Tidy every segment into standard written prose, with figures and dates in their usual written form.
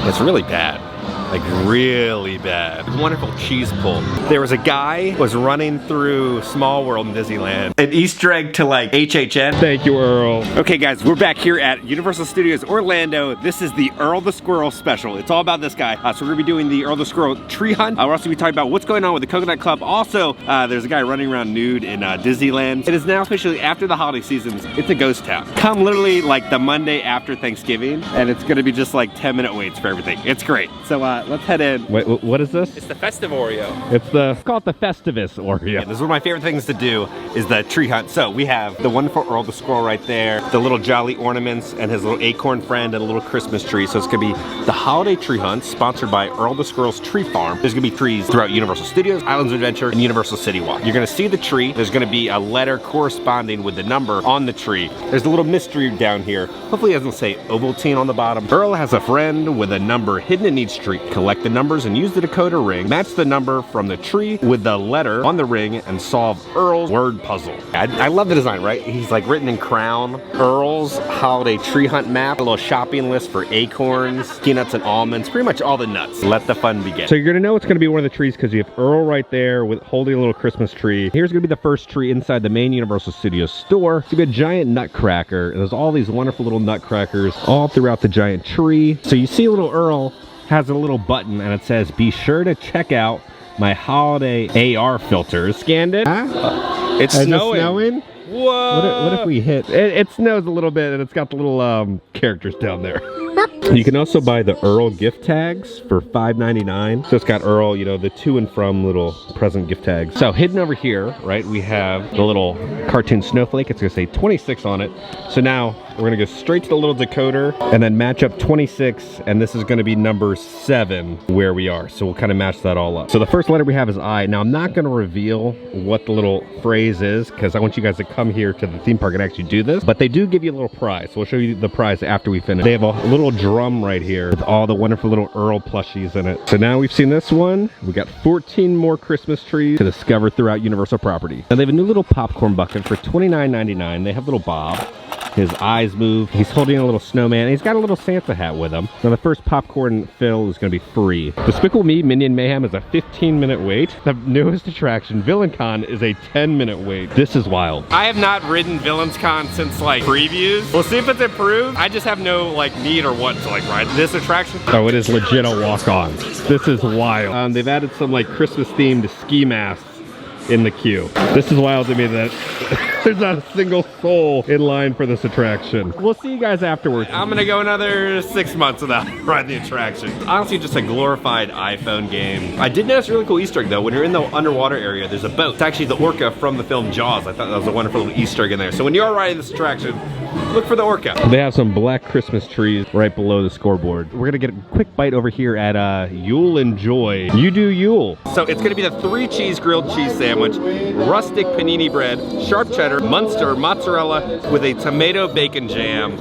It's really bad. Like really bad. Wonderful cheese pull. There was a guy who was running through Small World in Disneyland. An Easter egg to like HHN. Thank you, Earl. Okay guys, we're back here at Universal Studios Orlando. This is the Earl the Squirrel special. It's all about this guy. So we're gonna be doing the Earl the Squirrel tree hunt. We're also gonna be talking about what's going on with the Coconut Club. Also, there's a guy running around nude in Disneyland. It is now officially after the holiday seasons. It's a ghost town. Come literally like the Monday after Thanksgiving, and it's gonna be just like 10-minute waits for everything. It's great. So let's head in. Wait, what is this? It's the festive Oreo. Let's call it the Festivus Oreo. Yeah, this is one of my favorite things to do is the tree hunt. So we have the wonderful Earl the Squirrel right there, the little jolly ornaments and his little acorn friend and a little Christmas tree. So it's gonna be the holiday tree hunt sponsored by Earl the Squirrel's Tree Farm. There's gonna be trees throughout Universal Studios, Islands of Adventure, and Universal CityWalk. You're gonna see the tree. There's gonna be a letter corresponding with the number on the tree. There's a little mystery down here. Hopefully it doesn't say Ovaltine on the bottom. Earl has a friend with a number hidden in each tree. Collect the numbers and use the decoder ring. Match the number from the tree with the letter on the ring and solve Earl's word puzzle. I love the design, right? He's like written in crown. Earl's holiday tree hunt map. A little shopping list for acorns, peanuts, and almonds. Pretty much all the nuts. Let the fun begin. So you're gonna know it's gonna be one of the trees because you have Earl right there with holding a little Christmas tree. Here's gonna be the first tree inside the main Universal Studios store. It's gonna be a giant nutcracker. There's all these wonderful little nutcrackers all throughout the giant tree. So you see little Earl has a little button and it says, be sure to check out my holiday AR filters. Scanned it? It's snowing. Whoa! What if we hit? It snows a little bit and it's got the little characters down there. You can also buy the Earl gift tags for $5.99. So it's got Earl, you know, the to and from little present gift tags. So hidden over here, right, we have the little cartoon snowflake. It's gonna say 26 on it. So now we're gonna go straight to the little decoder and then match up 26, and this is gonna be number 7 where we are. So we'll kind of match that all up. So the first letter we have is I. Now I'm not gonna reveal what the little phrase is because I want you guys to come here to the theme park and actually do this, but they do give you a little prize. So we'll show you the prize after we finish. They have a little drum right here with all the wonderful little Earl plushies in it. So now we've seen this one. We got 14 more Christmas trees to discover throughout Universal property. And they have a new little popcorn bucket for $29.99. They have little Bob. His eyes move. He's holding a little snowman. And he's got a little Santa hat with him. Now the first popcorn fill is going to be free. Despicable Me Minion Mayhem is a 15-minute wait. The newest attraction, Villain Con, is a 10-minute wait. This is wild. I have not ridden Villains Con since like previews. We'll see if it's improved. I just have no like need or want to like ride this attraction. Oh, it is legit a walk-on. This is wild. They've added some like Christmas themed ski masks in the queue. This is wild to me that there's not a single soul in line for this attraction. We'll see you guys afterwards. I'm gonna go another 6 months without riding the attraction. Honestly, just a glorified iPhone game. I did notice a really cool Easter egg though. When you're in the underwater area, there's a boat. It's actually the orca from the film Jaws. I thought that was a wonderful little Easter egg in there. So when you are riding this attraction, look for the orca. They have some black Christmas trees right below the scoreboard. We're gonna get a quick bite over here at Yule and Joy. You do Yule. So it's gonna be the 3 cheese grilled cheese sandwich, rustic panini bread, sharp cheddar, Munster mozzarella with a tomato bacon jam.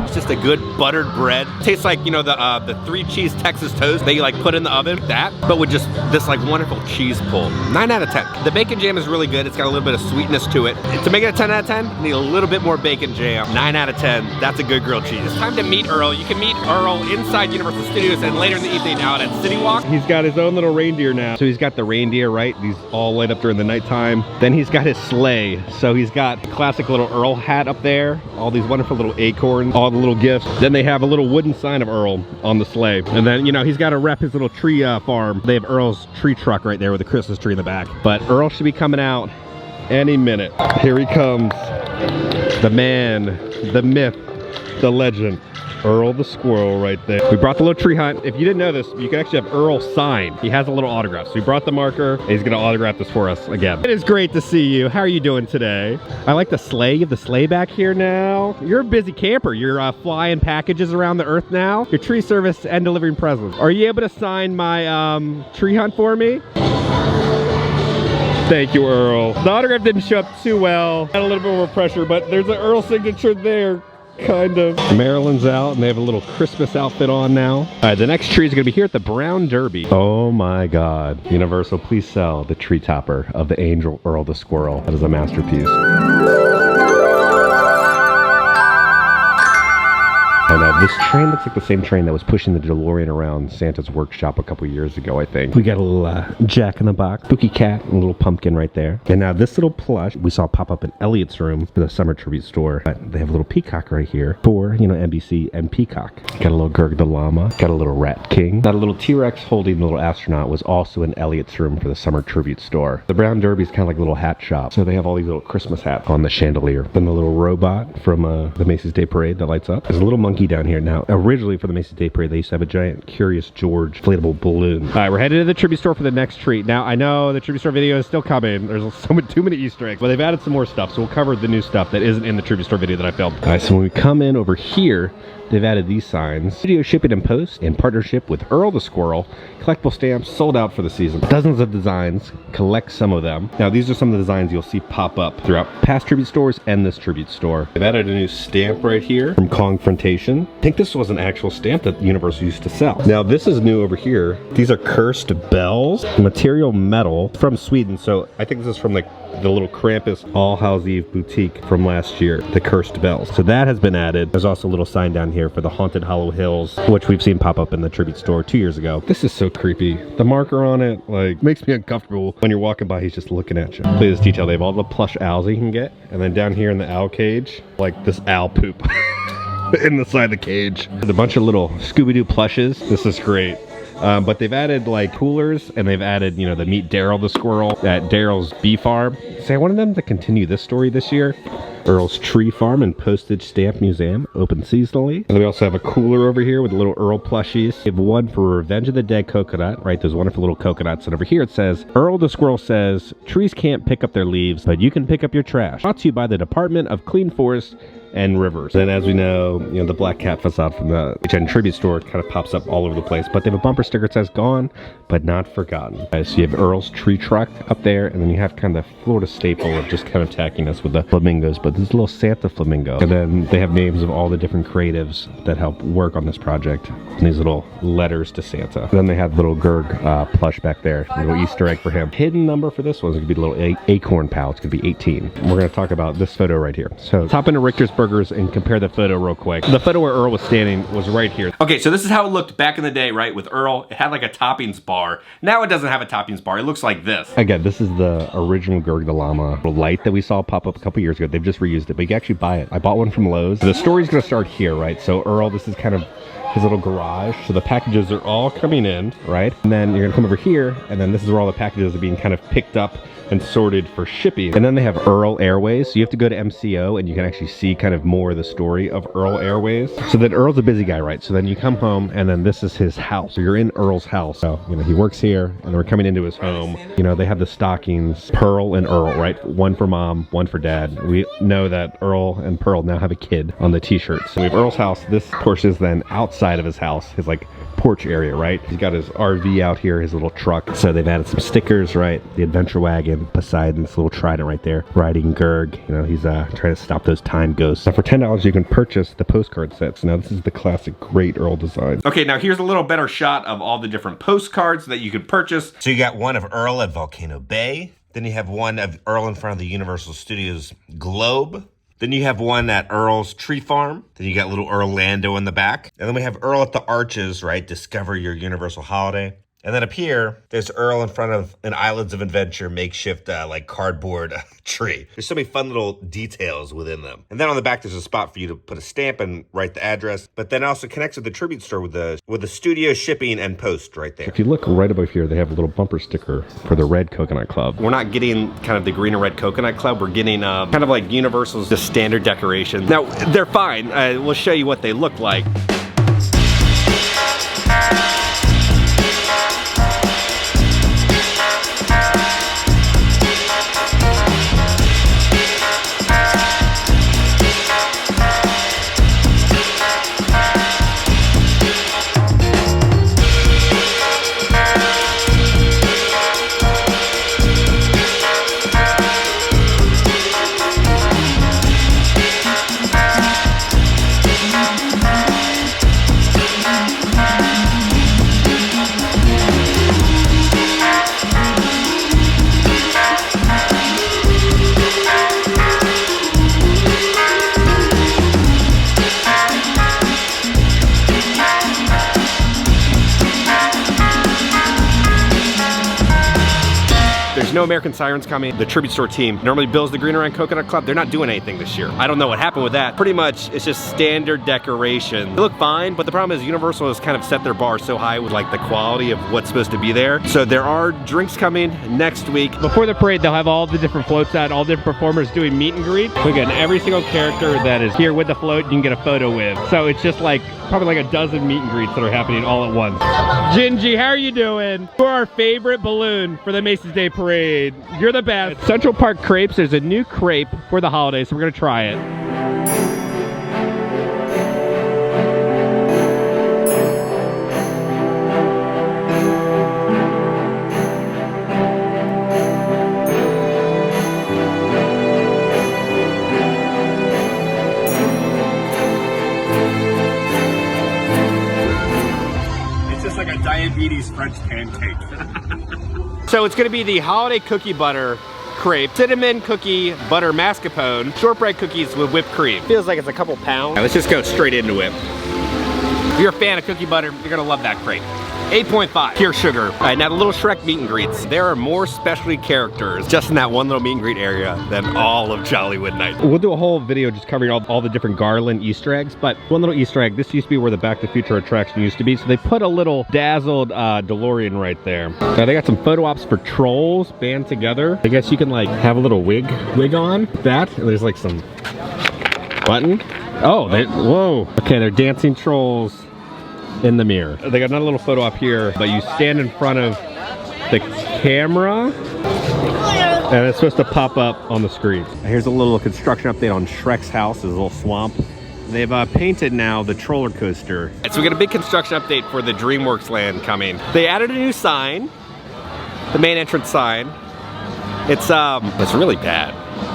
It's just a good buttered bread. Tastes like, you know, the 3 cheese Texas toast that you like put in the oven. That, but with just this like wonderful cheese pull. 9 out of 10. The bacon jam is really good. It's got a little bit of sweetness to it. To make it a 10 out of 10, you need a little bit more bacon jam. 9 out of 10. That's a good grilled cheese. It's time to meet Earl. You can meet Earl inside Universal Studios and later in the evening out at CityWalk. He's got his own little reindeer now. So he's got the reindeer, right? These all light up during the nighttime. Then he's got his sleigh. So he's got a classic little Earl hat up there. All these wonderful little acorns, all the little gifts. Then they have a little wooden sign of Earl on the sleigh. And then, you know, he's got to rep his little tree farm. They have Earl's tree truck right there with a Christmas tree in the back. But Earl should be coming out any minute. Here he comes. The man, the myth, the legend. Earl the Squirrel right there. We brought the little tree hunt. If you didn't know this, you can actually have Earl sign. He has a little autograph. So we brought the marker and he's gonna autograph this for us again. It is great to see you. How are you doing today? I like the sleigh. You have the sleigh back here now. You're a busy camper. You're flying packages around the earth now. Your tree service and delivering presents. Are you able to sign my tree hunt for me? Thank you, Earl. The autograph didn't show up too well. Had a little bit more pressure, but there's an Earl signature there. Kind of. Maryland's out and they have a little Christmas outfit on now. All right, the next tree is going to be here at the Brown Derby. Oh my God. Universal, please sell the tree topper of the angel Earl the Squirrel. That is a masterpiece. This train looks like the same train that was pushing the DeLorean around Santa's workshop a couple years ago, I think. We got a little Jack in the Box, spooky cat, and a little pumpkin right there. And now this little plush we saw pop up in Elliot's room for the summer tribute store. But they have a little peacock right here for, you know, NBC and Peacock. Got a little Gurg the llama, got a little Rat King. That little T-Rex holding the little astronaut was also in Elliot's room for the summer tribute store. The Brown Derby's kind of like a little hat shop. So they have all these little Christmas hats on the chandelier. Then the little robot from the Macy's Day Parade that lights up. There's a little monkey down here. Now, originally for the Macy's Day Parade, they used to have a giant Curious George inflatable balloon. All right, we're headed to the tribute store for the next treat. Now, I know the tribute store video is still coming. There's too many Easter eggs, but they've added some more stuff, so we'll cover the new stuff that isn't in the tribute store video that I filmed. All right, so when we come in over here, they've added these signs. Studio shipping and post in partnership with Earl the Squirrel. Collectible stamps sold out for the season. Dozens of designs. Collect some of them. Now, these are some of the designs you'll see pop up throughout past tribute stores and this tribute store. They've added a new stamp right here from Confrontation. I think this was an actual stamp that Universal used to sell. Now, this is new over here. These are cursed bells. Material metal from Sweden. So I think this is from like the little Krampus All Hallows Eve boutique from last year, the cursed bells. So that has been added. There's also a little sign down here for the Haunted Hollow Hills, which we've seen pop up in the tribute store 2 years ago. This is so creepy. The marker on it, like, makes me uncomfortable. When you're walking by, he's just looking at you. Look at this detail. They have all the plush owls you can get. And then down here in the owl cage, like this owl poop in the side of the cage. There's a bunch of little Scooby-Doo plushes. This is great. But they've added like coolers, and they've added, you know, the Meet Daryl the Squirrel at Daryl's Bee Farm. So I wanted them to continue this story this year. Earl's Tree Farm and Postage Stamp Museum, open seasonally. And we also have a cooler over here with little Earl plushies. We have one for Revenge of the Dead coconut, right? Those wonderful little coconuts. And over here it says, Earl the Squirrel says, trees can't pick up their leaves, but you can pick up your trash. Brought to you by the Department of Clean Forests and Rivers. And as we know, you know, the black cat facade from the HN tribute store kind of pops up all over the place, but they have a bumper sticker that says gone, but not forgotten. So you have Earl's tree truck up there, and then you have kind of the Florida staple of just kind of tackiness with the flamingos, but this little Santa flamingo. And then they have names of all the different creatives that help work on this project, and these little letters to Santa. And then they have little Gurg plush back there, a little Easter egg for him. Hidden number for this one is going to be the little acorn pal. It's going to be 18. And we're going to talk about this photo right here. So hop into Richter's Burgers and compare the photo real quick. The photo where Earl was standing was right here. Okay, so this is how it looked back in the day, right, with Earl. It had like a toppings bar. Now it doesn't have a toppings bar. It looks like this. Again, this is the original Gurg the Llama light that we saw pop up a couple years ago. They've just reused it, but you can actually buy it. I bought one from Lowe's. The story's going to start here, right? So Earl, this is kind of his little garage. So the packages are all coming in, right? And then you're going to come over here, and then this is where all the packages are being kind of picked up and sorted for shipping. And then they have Earl Airways. So you have to go to MCO and you can actually see kind of more of the story of Earl Airways. So then Earl's a busy guy, right? So then you come home and then this is his house. So you're in Earl's house. So, you know, he works here and we're coming into his home. You know, they have the stockings, Pearl and Earl, right? One for mom, one for dad. We know that Earl and Pearl now have a kid on the t-shirts. So we have Earl's house. This portion is then outside of his house, his like porch area, right? He's got his RV out here, his little truck. So they've added some stickers, right? The adventure wagon, Poseidon's little trident right there, riding Gurg. You know, he's trying to stop those time ghosts. Now for $10, you can purchase the postcard sets. Now this is the classic great Earl design. Okay, now here's a little better shot of all the different postcards that you could purchase. So you got one of Earl at Volcano Bay. Then you have one of Earl in front of the Universal Studios Globe. Then you have one at Earl's Tree Farm. Then you got little Orlando in the back. And then we have Earl at the Arches, right? Discover your Universal holiday. And then up here, there's Earl in front of an Islands of Adventure makeshift like cardboard tree. There's so many fun little details within them. And then on the back, there's a spot for you to put a stamp and write the address. But then also connects with the tribute store with the studio shipping and post right there. If you look right above here, they have a little bumper sticker for the Red Coconut Club. We're not getting kind of the green and red coconut club. We're getting kind of like Universal's just standard decoration. Now, they're fine. We'll show you what they look like. There's no American Sirens coming. The Tribute Store team normally bills the Green Around Coconut Club. They're not doing anything this year. I don't know what happened with that. Pretty much, it's just standard decoration. They look fine, but the problem is Universal has kind of set their bar so high with like the quality of what's supposed to be there. So there are drinks coming next week. Before the parade, they'll have all the different floats out, all different performers doing meet and greet. Look at every single character that is here with the float you can get a photo with. So it's just like probably like a dozen meet and greets that are happening all at once. Gingy, how are you doing? You're our favorite balloon for the Macy's Day Parade. You're the best. At Central Park Crepes, there's a new crepe for the holidays, so we're gonna try it. Diabetes French pancake. So it's gonna be the holiday cookie butter crepe, cinnamon cookie butter mascarpone, shortbread cookies with whipped cream. Feels like it's a couple pounds. Let's just go straight into it. If you're a fan of cookie butter, you're gonna love that crepe. 8.5 pure sugar. All right, now the little Shrek meet and greets. There are more specialty characters just in that one little meet and greet area than all of Jollywood Night. We'll do a whole video just covering all the different Garland Easter eggs, but one little Easter egg, this used to be where the Back to the Future attraction used to be, so they put a little dazzled DeLorean right there. Now they got some photo ops for trolls band together. I guess you can like have a little wig on that. There's like some button. Oh, whoa. Okay, they're dancing trolls in the mirror. They got another little photo up here, but you stand in front of the camera and it's supposed to pop up on the screen. Here's a little construction update on Shrek's house, his little swamp. They've painted now the roller coaster. So we got a big construction update for the DreamWorks Land coming. They added a new sign, the main entrance sign. It's really bad.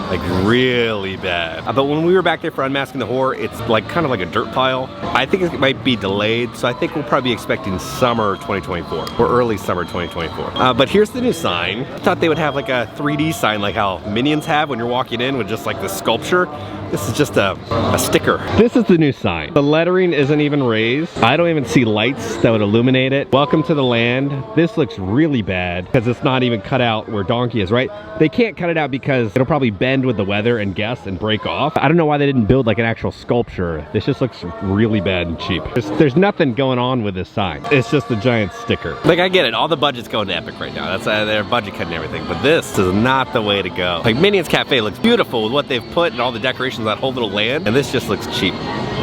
Like really bad. But when we were back there for Unmasking the Horror, it's like kind of like a dirt pile. I think it might be delayed, so I think we'll probably be expecting summer 2024 or early summer 2024. But here's the new sign. I thought they would have like a 3D sign like how Minions have when you're walking in with just like the sculpture. This is just a sticker. This is the new sign. The lettering isn't even raised. I don't even see lights that would illuminate it. Welcome to the land. This looks really bad because it's not even cut out where Donkey is, right? They can't cut it out because it'll probably bend with the weather and guests and break off. I don't know why they didn't build like an actual sculpture. This just looks really bad and cheap. There's nothing going on with this sign. It's just a giant sticker. Like I get it, all the budget's going to Epic right now. That's their budget cutting everything, but this is not the way to go. Like Minions Cafe looks beautiful with what they've put and all the decorations, that whole little land, and this just looks cheap,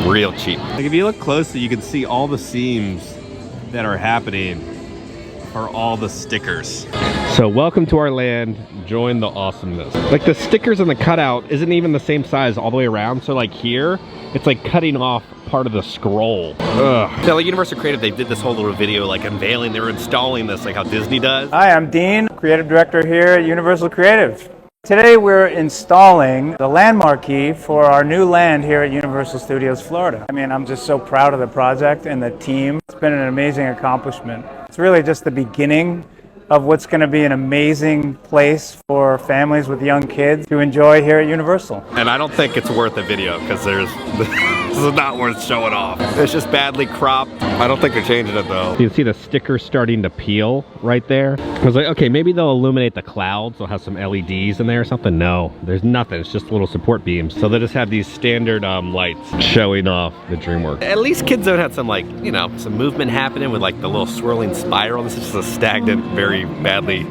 real cheap. Like if you look closely, you can see all the seams that are happening for all the stickers. So welcome to our land, join the awesomeness. Like the stickers and the cutout isn't even the same size all the way around, so like here, it's like cutting off part of the scroll. Ugh. So like Universal Creative, they did this whole little video like unveiling, they were installing this like how Disney does. Hi, I'm Dean, Creative Director here at Universal Creative. Today we're installing the land marquee for our new land here at Universal Studios Florida. I mean, I'm just so proud of the project and the team. It's been an amazing accomplishment. It's really just the beginning of what's going to be an amazing place for families with young kids to enjoy here at Universal. And I don't think it's worth a video because this is not worth showing off. It's just badly cropped. I don't think they're changing it though. You can see the sticker starting to peel right there. I was like, okay, maybe they'll illuminate the clouds. They'll have some LEDs in there or something. No, there's nothing. It's just little support beams. So they just have these standard lights showing off the DreamWorks. At least Kids Zone had some like, you know, some movement happening with like the little swirling spiral. This is just a stagnant, very badly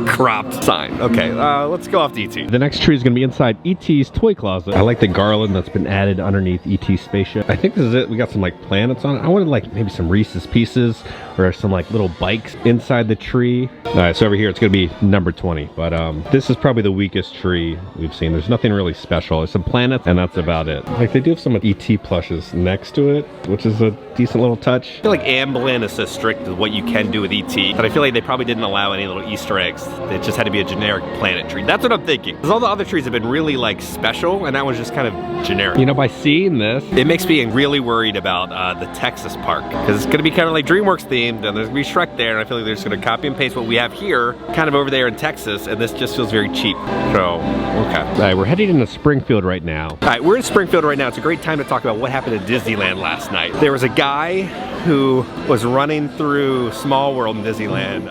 cropped sign. Okay, let's go off to ET. The next tree is going to be inside ET's Toy Closet. I like the garland that's been added underneath ET spaceship. I think this is it. We got some like planets on it. I wanted like maybe some Reese's Pieces or some like little bikes inside the tree. All right, so over here it's going to be number 20, but this is probably the weakest tree we've seen. There's nothing really special. There's some planets and that's about it. Like they do have some ET plushes next to it, which is a decent little touch. I feel like Amblin is so strict with what you can do with ET that I feel like they probably didn't allow any little Easter eggs. It just had to be a generic planet tree. That's what I'm thinking. Because all the other trees have been really like special and that one's just kind of generic. You know, by seeing this, it makes me really worried about the Texas park because it's going to be kind of like DreamWorks themed and there's going to be Shrek there and I feel like they're just going to copy and paste what we have here kind of over there in Texas and this just feels very cheap. So, okay. All right, we're heading into Springfield right now. All right, we're in Springfield right now. It's a great time to talk about what happened at Disneyland last night. There was a guy who was running through Small World in Disneyland.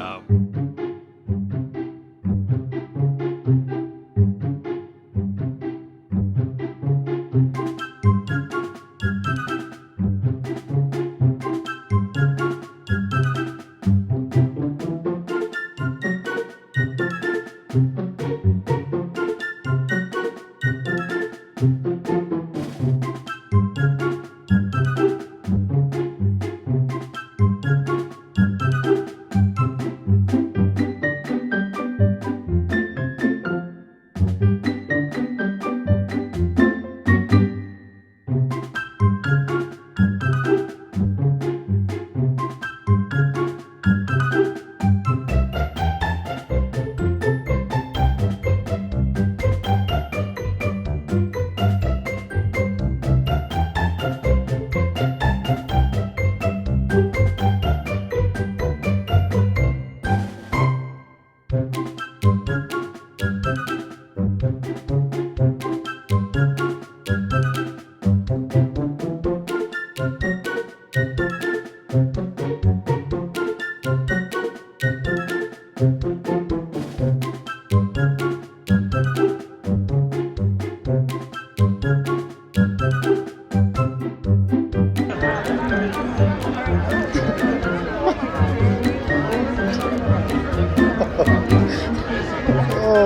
Oh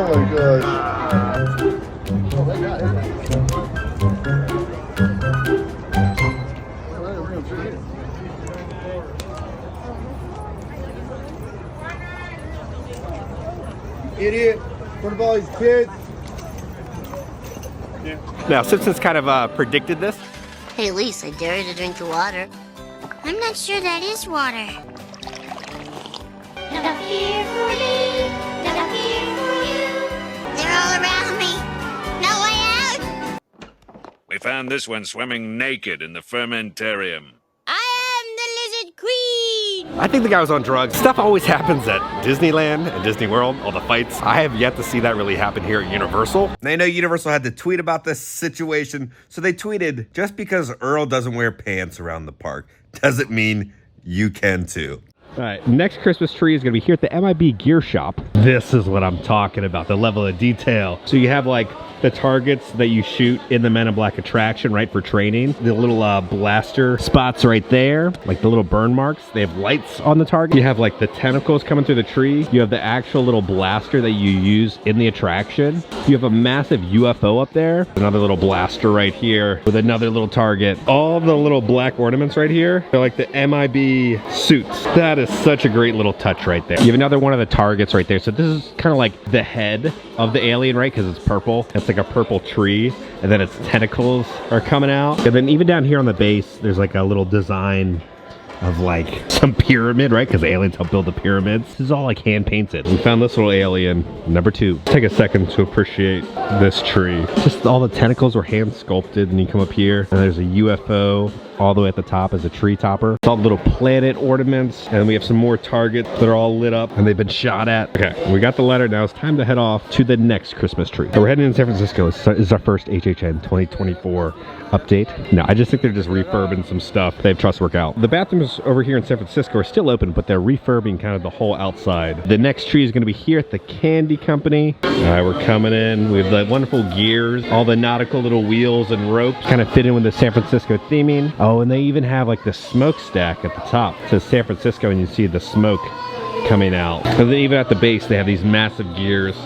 my gosh. Idiot, in front of all these kids. Now, Simpsons kind of predicted this. Hey, Elise, I dare you to drink the water. I'm not sure that is water. No fear for me, no fear for you. They're all around me. No way out. We found this one swimming naked in the fermentarium. I am the lizard queen. I think the guy was on drugs. Stuff always happens at Disneyland and Disney World, all the fights. I have yet to see that really happen here at Universal. They know Universal had to tweet about this situation, so they tweeted, just because Earl doesn't wear pants around the park doesn't mean you can too. All right, next Christmas tree is gonna be here at the MIB Gear Shop. This is what I'm talking about, the level of detail. So you have like the targets that you shoot in the Men in Black attraction, right, for training. The little blaster spots right there, like the little burn marks. They have lights on the target. You have like the tentacles coming through the tree. You have the actual little blaster that you use in the attraction. You have a massive UFO up there. Another little blaster right here with another little target. All the little black ornaments right here, they're like the MIB suits. That is such a great little touch right there. You have another one of the targets right there. So this is kind of like the head of the alien, right? Because it's purple. It's like a purple tree, and then its tentacles are coming out. And then even down here on the base, there's like a little design of like some pyramid, right? Because aliens help build the pyramids. This is all like hand painted. We found this little alien, number 2. Take a second to appreciate this tree. Just all the tentacles were hand sculpted, and you come up here, and there's a UFO. All the way at the top is a tree topper. It's all little planet ornaments, and we have some more targets that are all lit up and they've been shot at. Okay, we got the letter. Now it's time to head off to the next Christmas tree. So we're heading to San Francisco. This is our first HHN 2024 update. No, I just think they're just refurbing some stuff. They have trust work out. The bathrooms over here in San Francisco are still open, but they're refurbing kind of the whole outside. The next tree is going to be here at the Candy Company. All right, we're coming in. We have the wonderful gears, all the nautical little wheels and ropes kind of fit in with the San Francisco theming. Oh, and they even have like the smokestack at the top. It says San Francisco, and you see the smoke coming out. And then even at the base, they have these massive gears.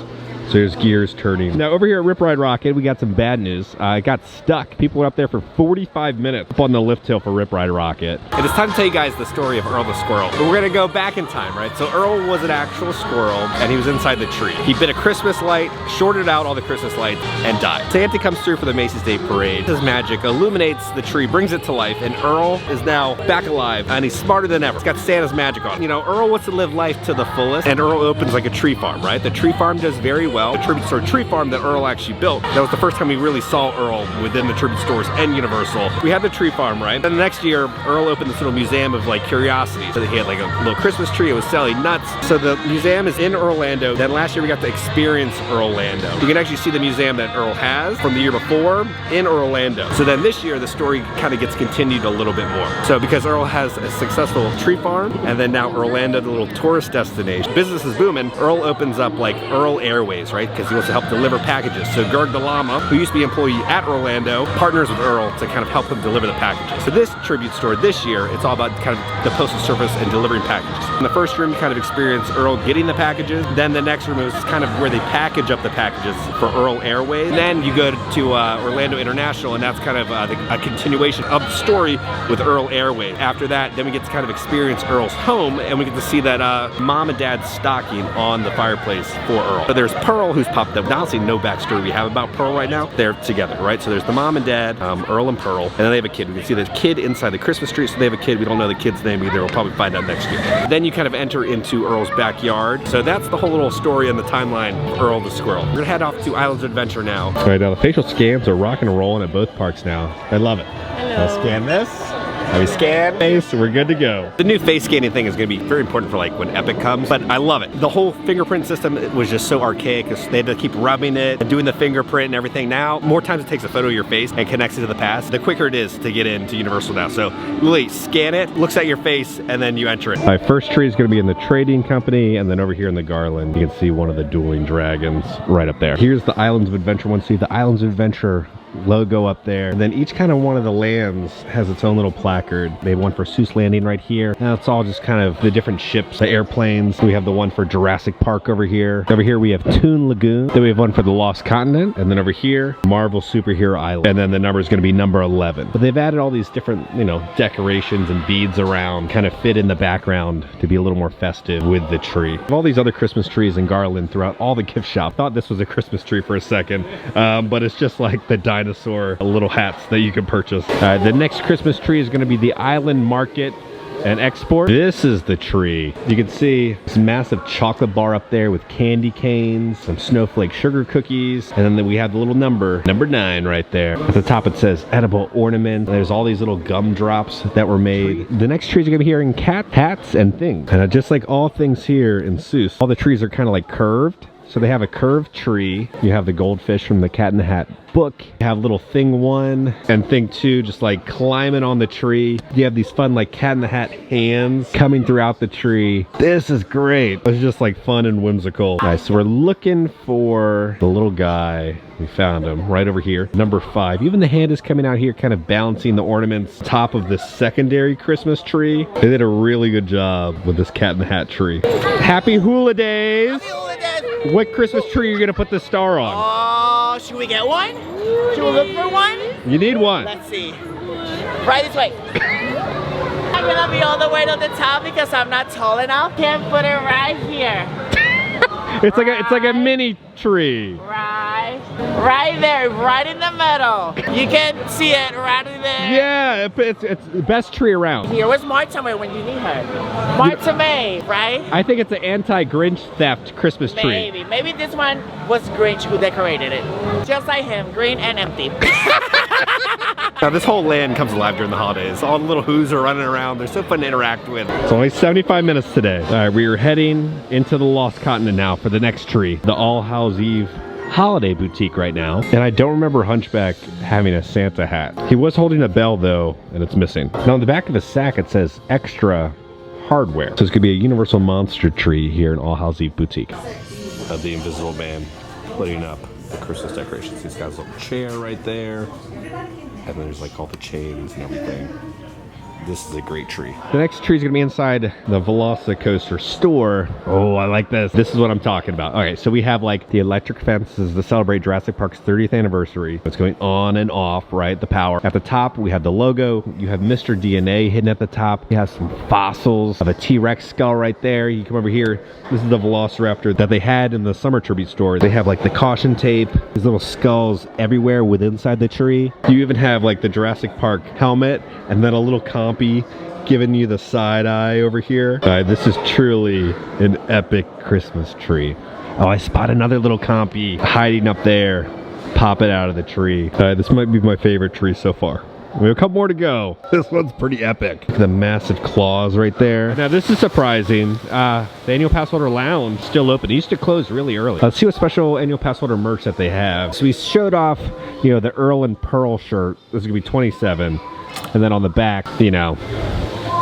So there's gears turning. Now over here at Rip Ride Rocket, we got some bad news. I got stuck. People were up there for 45 minutes up on the lift hill for Rip Ride Rocket. It is time to tell you guys the story of Earl the Squirrel. But we're gonna go back in time, right? So Earl was an actual squirrel, and he was inside the tree. He bit a Christmas light, shorted out all the Christmas lights, and died. Santa comes through for the Macy's Day Parade. His magic illuminates the tree, brings it to life, and Earl is now back alive, and he's smarter than ever. He's got Santa's magic on him. You know, Earl wants to live life to the fullest, and Earl opens like a tree farm, right? The tree farm does very well. A tribute store tree farm that Earl actually built. That was the first time we really saw Earl within the tribute stores and Universal. We had the tree farm, right? Then the next year, Earl opened this little museum of like curiosities. So he had like a little Christmas tree. It was selling nuts. So the museum is in Orlando. Then last year we got to experience Orlando. You can actually see the museum that Earl has from the year before in Orlando. So then this year the story kind of gets continued a little bit more. So because Earl has a successful tree farm, and then now Orlando, the little tourist destination, business is booming. Earl opens up like Earl Airways, right? Because he wants to help deliver packages. So Gerg the Llama, who used to be an employee at Orlando, partners with Earl to kind of help him deliver the packages. So this tribute store this year, it's all about kind of the postal service and delivering packages. In the first room, you kind of experience Earl getting the packages. Then the next room is kind of where they package up the packages for Earl Airways. Then you go to Orlando International, and that's kind of a continuation of the story with Earl Airways. After that, then we get to kind of experience Earl's home, and we get to see that mom and dad's stocking on the fireplace for Earl. So there's Pearl, who's popped up. Honestly, no backstory we have about Pearl right now. They're together, right? So there's the mom and dad, Earl and Pearl, and then they have a kid. We can see the kid inside the Christmas tree, so they have a kid. We don't know the kid's name either. We'll probably find out next year. Then you kind of enter into Earl's backyard. So that's the whole little story and the timeline of Earl the Squirrel. We're gonna head off to Islands of Adventure now. All right, now the facial scans are rocking and rolling at both parks now. I love it. Hello. Let's scan this. We scan face, we're good to go. The new face scanning thing is going to be very important for like when Epic comes, but I love it. The whole fingerprint system was just so archaic because they had to keep rubbing it and doing the fingerprint and everything. Now, more times it takes a photo of your face and connects it to the past, the quicker it is to get into Universal now. So really scan it, looks at your face, and then you enter it. All right, first tree is going to be in the Trading Company, and then over here in the Garland, you can see one of the dueling dragons right up there. Here's the Islands of Adventure one. See, the Islands of Adventure logo up there. And then each kind of one of the lands has its own little placard. They have one for Seuss Landing right here. Now it's all just kind of the different ships, the airplanes. We have the one for Jurassic Park over here. Over here we have Toon Lagoon. Then we have one for the Lost Continent. And then over here, Marvel Superhero Island. And then the number is going to be number 11. But they've added all these different, you know, decorations and beads around, kind of fit in the background to be a little more festive with the tree. All these other Christmas trees and garland throughout all the gift shop. Thought this was a Christmas tree for a second, but it's just like the dinosaur little hats that you can purchase. The next Christmas tree is going to be the Island Market and Export. This is the tree. You can see this massive chocolate bar up there with candy canes, some snowflake sugar cookies, and then we have the little number 9 right there. At the top it says edible ornament. There's all these little gumdrops that were made. The next trees are gonna be here in cat hats and things. And just like all things here in Seuss, all the trees are kind of like curved. So they have a curved tree. You have the goldfish from the Cat in the Hat book. You have little thing 1 and thing 2 just like climbing on the tree. You have these fun like Cat in the Hat hands coming throughout the tree. This is great. It's just like fun and whimsical. All right, so we're looking for the little guy. We found him right over here. Number 5. Even the hand is coming out here kind of balancing the ornaments top of this secondary Christmas tree. They did a really good job with this Cat in the Hat tree. Happy Hula Days! What Christmas tree are you gonna put the star on? Oh, should we get one? Should we look for one? You need one. Let's see. Right this way. I'm gonna be all the way to the top because I'm not tall enough. Can't put it right here. It's like a mini tree. Right there, right in the middle. You can see it right there. Yeah, it's the best tree around. Here was Martha May when you need her. Martha May, right? I think it's an anti-Grinch theft Christmas tree. Maybe this one was Grinch who decorated it. Just like him, green and empty. Now this whole land comes alive during the holidays. All the little who's are running around. They're so fun to interact with. It's only 75 minutes today. All right, we are heading into the Lost Continent now for the next tree. The All Hallows Eve holiday boutique right now. And I don't remember Hunchback having a Santa hat. He was holding a bell though, and it's missing. Now on the back of his sack it says extra hardware. So it's gonna be a Universal Monster tree here in All Hallows Eve boutique. Of the Invisible Man putting up the Christmas decorations. He's got his little chair right there. And then there's like all the chains and everything. This is a great tree. The next tree is going to be inside the Velocicoaster store. Oh, I like this. This is what I'm talking about. All right, so we have like the electric fences to celebrate Jurassic Park's 30th anniversary. It's going on and off, right? The power. At the top, we have the logo. You have Mr. DNA hidden at the top. You have some fossils of a T-Rex skull right there. You come over here. This is the Velociraptor that they had in the summer tribute store. They have like the caution tape, these little skulls everywhere within inside the tree. You even have like the Jurassic Park helmet and then a little compy giving you the side eye over here. This is truly an epic Christmas tree. Oh, I spot another little compy hiding up there. Pop it out of the tree. This might be my favorite tree so far. We have a couple more to go. This one's pretty epic. The massive claws right there. Now this is surprising. The annual pass holder lounge still open. It used to close really early. Let's see what special annual pass holder merch that they have. So we showed off, you know, the Earl and Pearl shirt. This is gonna be $27. And then on the back, you know,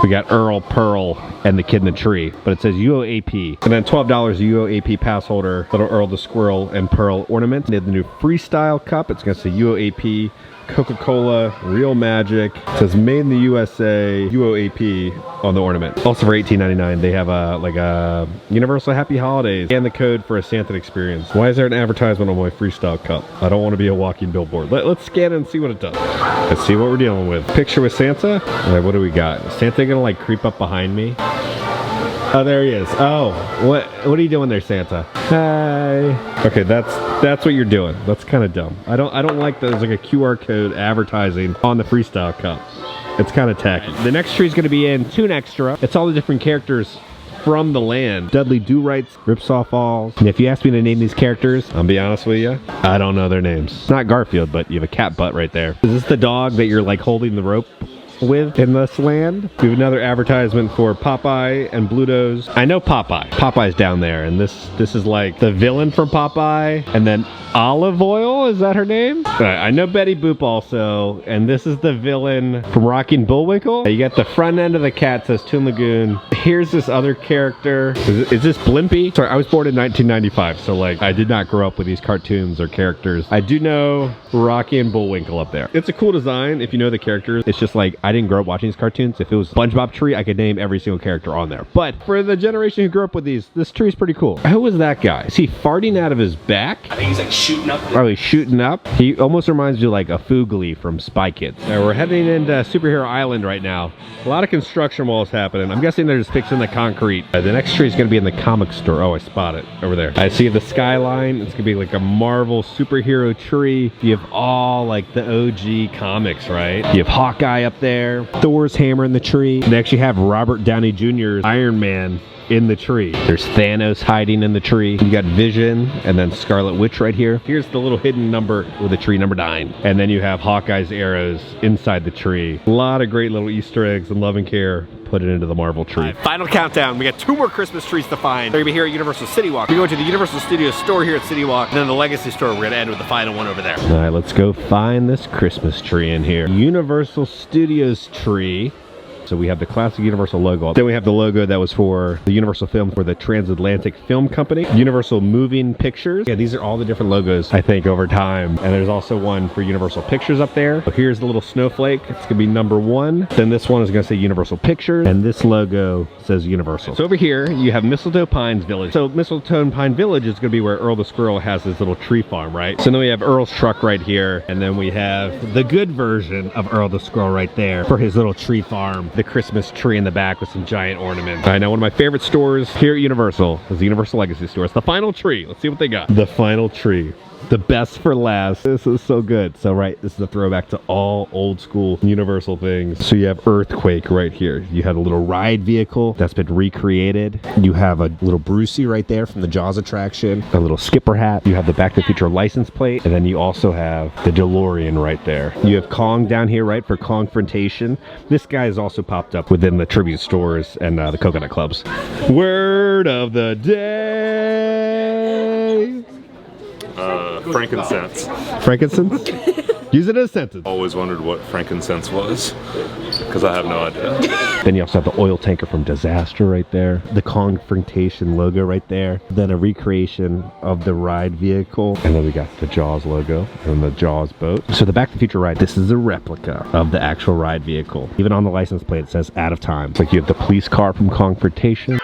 we got Earl, Pearl, and the Kid in the Tree. But it says UOAP. And then $12 UOAP pass holder, little Earl the Squirrel and Pearl ornament. They have the new Freestyle Cup. It's gonna say UOAP. Coca-Cola, Real Magic. It says made in the USA, UOAP on the ornament. Also for $18.99, they have a Universal Happy Holidays and the code for a Santa experience. Why is there an advertisement on my Freestyle Cup? I don't want to be a walking billboard. Let's scan it and see what it does. Let's see what we're dealing with. Picture with Santa. All right, what do we got? Is Santa gonna like creep up behind me? Oh, there he is. Oh, what are you doing there, Santa? Hi. Okay, that's what you're doing. That's kind of dumb. I don't like that there's like a QR code advertising on the Freestyle Cup. It's kind of tacky. The next tree is going to be in Toon Extra. It's all the different characters from the land. Dudley Do-Rights, Ripa Falls. And if you ask me to name these characters, I'll be honest with you, I don't know their names. It's not Garfield, but you have a cat butt right there. Is this the dog that you're like holding the rope with in this land. We have another advertisement for Popeye and Bluto's. I know Popeye. Popeye's down there, and this is like the villain from Popeye, and then Olive Oil, is that her name? I know Betty Boop also, and this is the villain from Rocky and Bullwinkle. You got the front end of the cat says Toon Lagoon. Here's this other character. Is this Blimpy? Sorry, I was born in 1995, so like I did not grow up with these cartoons or characters. I do know Rocky and Bullwinkle up there. It's a cool design if you know the characters. It's just like I didn't grow up watching these cartoons. If it was SpongeBob tree, I could name every single character on there. But for the generation who grew up with these, this tree is pretty cool. Who was that guy? Is he farting out of his back? I think he's like shooting up. Oh, he's shooting up? He almost reminds you like a Foogly from Spy Kids. Now, we're heading into Superhero Island right now. A lot of construction walls happening. I'm guessing they're just fixing the concrete. The next tree is going to be in the comic store. Oh, I spot it over there. I see the skyline. It's going to be like a Marvel superhero tree. You have all like the OG comics, right? You have Hawkeye up there. Thor's hammer in the tree. They actually have Robert Downey Jr.'s Iron Man in the tree. There's Thanos hiding in the tree. You got Vision and then Scarlet Witch right here. Here's the little hidden number with the tree, number 9. And then you have Hawkeye's arrows inside the tree. A lot of great little Easter eggs and love and care put it into the Marvel tree. Right, final countdown. We got 2 more Christmas trees to find. They're gonna be here at Universal CityWalk. We go to the Universal Studios store here at CityWalk, and then the Legacy store. We're gonna end with the final one over there. All right, let's go find this Christmas tree in here. Universal Studios tree. So we have the classic Universal logo. Then we have the logo that was for the Universal film for the Transatlantic Film Company. Universal Moving Pictures. Yeah, these are all the different logos, I think, over time. And there's also one for Universal Pictures up there. So here's the little snowflake. It's gonna be number 1. Then this one is gonna say Universal Pictures. And this logo says Universal. So over here, you have Mistleto Pines Village. So Mistleto Pine Village is gonna be where Earl the Squirrel has his little tree farm, right? So then we have Earl's truck right here. And then we have the good version of Earl the Squirrel right there for his little tree farm. The Christmas tree in the back with some giant ornaments. I know one of my favorite stores here at Universal is the Universal Legacy store. It's the final tree. Let's see what they got. The final tree. The best for last. This is so good. So right, this is a throwback to all old school Universal things. So you have Earthquake right here. You have a little ride vehicle that's been recreated. You have a little Brucey right there from the Jaws attraction. A little skipper hat. You have the Back to the Future license plate. And then you also have the DeLorean right there. You have Kong down here, right, for Kongfrontation. This guy has also popped up within the tribute stores and the coconut clubs. Word of the day. Frankincense. Frankincense? Use it as a sentence. Always wondered what frankincense was, because I have no idea. Then you also have the oil tanker from Disaster right there. The Kongfrontation logo right there. Then a recreation of the ride vehicle. And then we got the Jaws logo and the Jaws boat. So the Back to the Future ride, this is a replica of the actual ride vehicle. Even on the license plate, it says out of time. It's like you have the police car from Kongfrontation.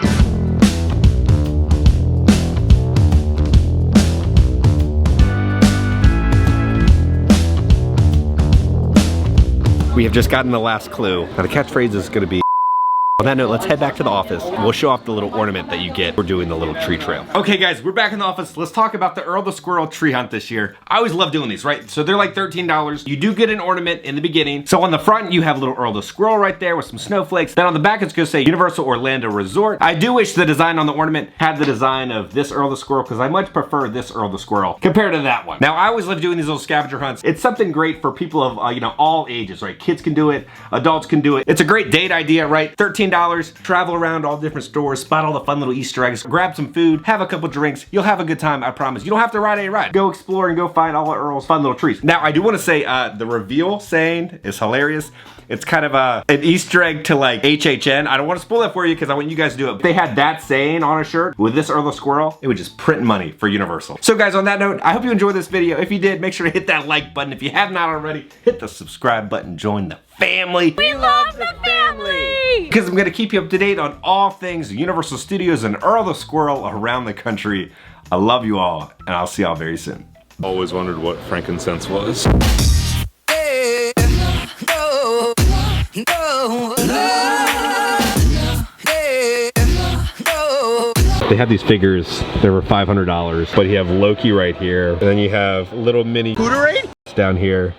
We have just gotten the last clue. Now the catchphrase is gonna be, on that note, let's head back to the office. We'll show off the little ornament that you get for doing the little tree trail. Okay guys, we're back in the office. Let's talk about the Earl the Squirrel tree hunt this year. I always love doing these, right? So they're like $13. You do get an ornament in the beginning. So on the front, you have little Earl the Squirrel right there with some snowflakes. Then on the back, it's gonna say Universal Orlando Resort. I do wish the design on the ornament had the design of this Earl the Squirrel, because I much prefer this Earl the Squirrel compared to that one. Now, I always love doing these little scavenger hunts. It's something great for people of, all ages, right? Kids can do it, adults can do it. It's a great date idea, right? $13, travel around all different stores, spot all the fun little Easter eggs, grab some food, have a couple drinks. You'll have a good time, I promise. You don't have to ride a ride. Go explore and go find all of Earl's fun little trees. Now, I do want to say the reveal saying is hilarious. It's kind of an Easter egg to like HHN. I don't want to spoil it for you because I want you guys to do it. If they had that saying on a shirt with this Earl the Squirrel, it would just print money for Universal. So guys, on that note, I hope you enjoyed this video. If you did, make sure to hit that like button. If you have not already, hit the subscribe button. Join the family. We love the family! Because I'm going to keep you up to date on all things Universal Studios and Earl the Squirrel around the country. I love you all, and I'll see y'all very soon. Always wondered what frankincense was. They have these figures, they were $500, but you have Loki right here, and then you have little mini Hooterade down here.